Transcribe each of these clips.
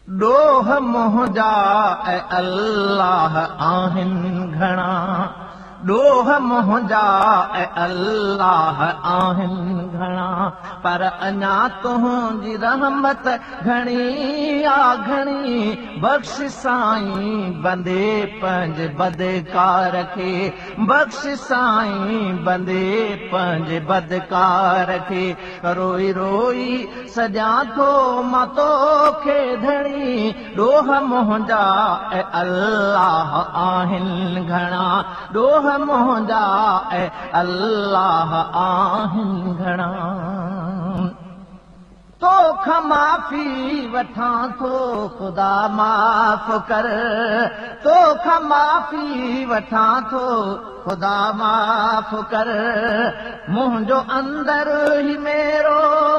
ॾोह मुंहिंजा ऐं अल्लाह आहिनि घणा ॾोह मुंहिंजा ऐं अल्लाह आहिनि घणा पर अञा तुंहिंजी रहमत घणी आ घणी बख़्श साईं बंदे पंहिंजे बदकार खे बख़्श साईं बंदे पंहिंजे बदकार खे रोई रोई सॼा थो मां तोखे धणी ॾोह मुंहिंजा ऐं अल्लाह आहिनि घणा ॾोह मुंहिंजा ऐं अल्लाह आहिनि घणा तोखां माफ़ी वठां थो ख़ुदा माफ़ कर तोखां माफ़ी वठां थो ख़ुदा माफ़ कर मुंहिंजो अंदर ई मेरो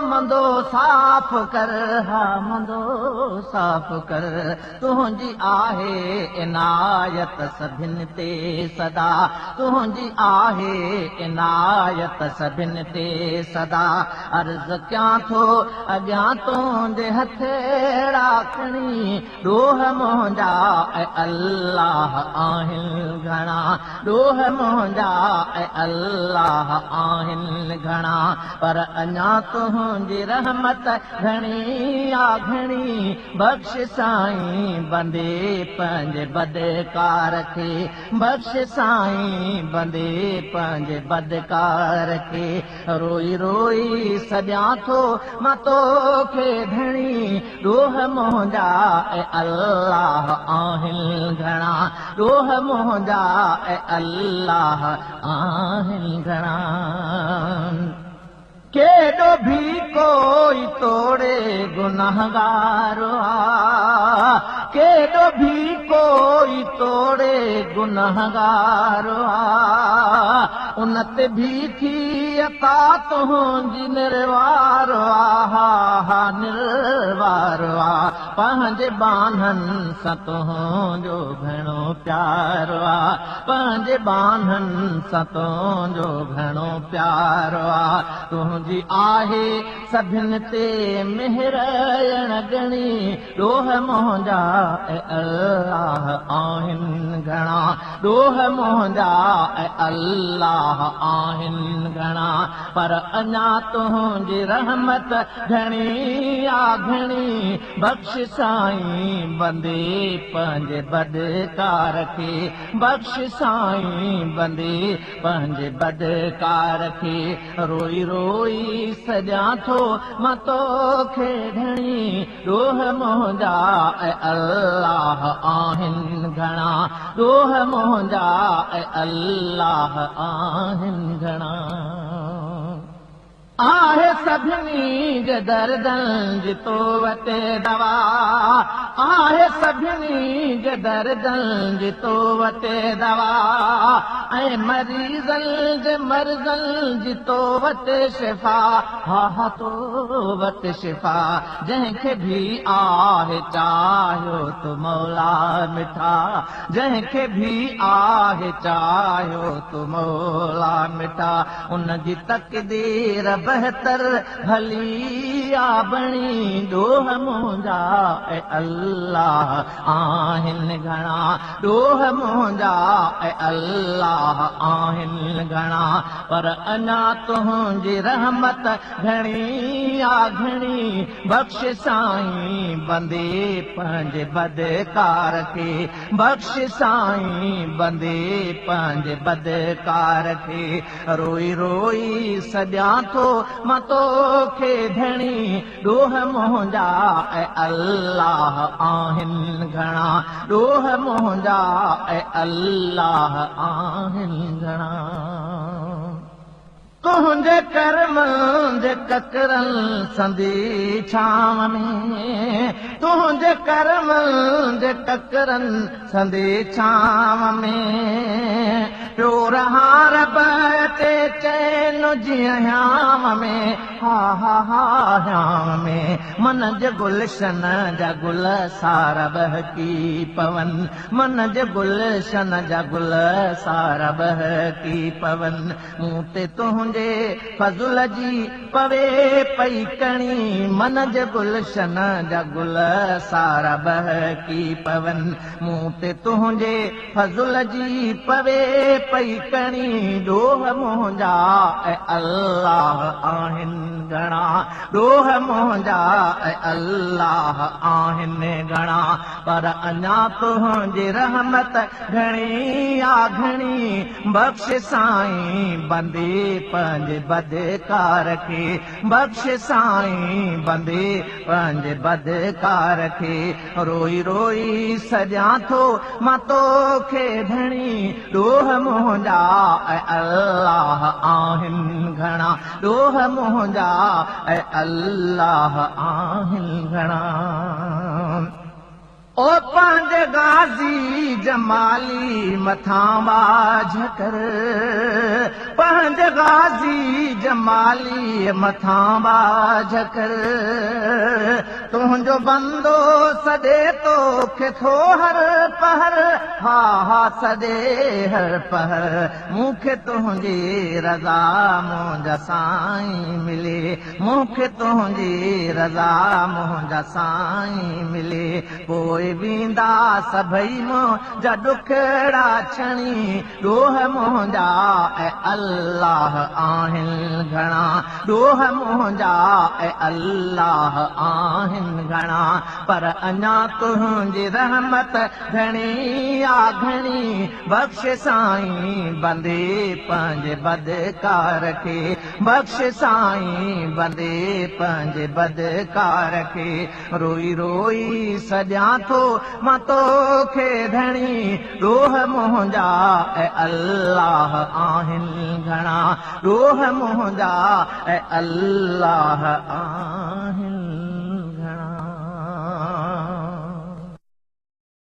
मंदो साफ़ कर हा मंदो साफ़ कर तुंहिंजी आहे इनायत सभिनि ते सदा तुंहिंजी आहे इनायत सभिनि ते सदा अर्ज़ कयां थो अॻियां तुंहिंजे हथेड़ा खणी ॾोह मुंहिंजा ऐं अल्लाह आहिनि घणा ॾोह मुंहिंजा ऐं अल्लाह आहिनि घणा पर अञा तुंहिंजी रहमत घणी आ घणी बख़्श साईं बंदे पंहिंजे बदकार खे बख़्श साईं बंदे पंहिंजे बदकार खे रोई रोई सॼा थो मां तोखे धणी ॾोह मुंहिंजा ऐं अल्लाह आहिनि घणा ॾोह मुंहिंजा ऐं अल्लाह आहिनि घणा केॾो भी कोई तोड़े गुनाहगार आ केॾो भी कोई तोड़े गुनाहगार आ उन ते भी थी अता तुंहिंजी निर्वार हा निर्वार आ पंहिंजे बाननि सां तुंहिंजो घणो प्यार आ पंहिंजे बाननि सां तुंहिंजो घणो प्यार आ तुंहिंजी आहे सभिनि ते मेहर घणी ॾोह मुंहिंजा ऐं अल्लाह आहिनि घणा ॾोह मुंहिंजा ऐं अल्लाह आहिनि घणा पर अञा तुंहिंजी रहमत घणी आ घणी बख़्श साईं बंदे पंहिंजे बदकार खे बख़्श साईं बंदे पंहिंजे बदकार खे रोई रोई सॼा थो मां तोखे धणी ॾोह मुंहिंजा ऐं अल्लाह आहिनि घणा ॾोह मुंहिंजा ऐं अल्लाह आहिनि घणा आहे सभिनी जे दर्दनि जी तो वटि दवा आहे सभिनी जे दर्दनि जी तो वटि दवा ऐं मरीज़नि जे मर्ज़नि जी तो वटि शिफ़ा हा तो वटि शिफ़ा जंहिंखे भी आहे चाहियो तो मौला मिठा जंहिंखे भी आहे चाहियो तो मौला मिठा उनजी तक़दीर बहितर भली आ बणी ॾोह मुंहिंजा ऐं अल्लाह आहिनि घणा ॾोह मुंहिंजा ऐं अल्लाह आहिनि घणा पर अञा तुंहिंजी रहमत घणी आ घणी बख़्श साईं बंदे पंहिंजे बदकार खे बख़्श साईं बंदे पंहिंजे बदकार खे रोई रोई सॼा थो मां तोखे धणी ॾोह मुंहिंजा ऐं अल्लाह आहिनि घणा ॾोह मुंहिंजा ऐं अल्लाह आहिनि घणा तुंहिंजे कर्मनि जे ककरनि संदी छांव में तुंहिंजे कर्मनि जे ककरनि संदी छांव में प्यो रहार बते चैन जीअं ह्याम में हा हा हा ह्याम में मन जे गुलशन जा गुल सारा बहकी पवन मन जे गुलशन जा गुल सारा बहकी पवन मूं ते तुंहिंजे फज़ुल जी पवे पई कणी मन जे गुलशन जा गुल सारा बहकी पवन मूं ते तुंहिंजे फज़ुल जी पवे पई कणी ॾोह मुंहिंजा ऐं अल्लाह आहिनि घणा ॾोह मुंहिंजा ऐं अल्लाह आहिनि घणा पर अञा तुंहिंजी रहमत घणी आ घणी बख़्श साईं बंदे पंहिंजे बदकार खे बख़्श साईं बंदे पंहिंजे बदकार खे रोई रोई सॼां थो मां तोखे धणी ॾोह मुंहिंजा ऐं अल्लाह आहिनि घणा ॾोह मुंहिंजा ऐं अल्लाह आहिनि घणा ओ पंहिंजे गाज़ी जमाली मथां बाझ कर पंहिंजे गाज़ी जमाली मथां बाझ कर तुंहिंजो बंदो सॾे तोखे थो हर पहर हा हा सॾे हर पहर मूंखे तुंहिंजी रज़ा मुंहिंजा साईं मिले मूंखे तुंहिंजी रज़ा मुंहिंजा साईं मिले पोइ वेंदा सभई मुंहिंजा ॾुखड़ा छणी ॾोह मुंहिंजा ऐं अल्लाह आहिनि घणा ॾोह मुंहिंजा ऐं अल्लाह आहिनि घणा पर अञा तुंहिंजी रहमत घणी आ घणी बख़्श साईं बंदे पंहिंजे बदकार खे बख़्श साईं बंदे पंहिंजे बदकार खे रोई रोई सॼां थो मां तोखे धणी ॾोह मुंहिंजा ऐं अल्लाह आहिनि घणा ॾोह मुंहिंजा ऐं अल्लाह आहिनि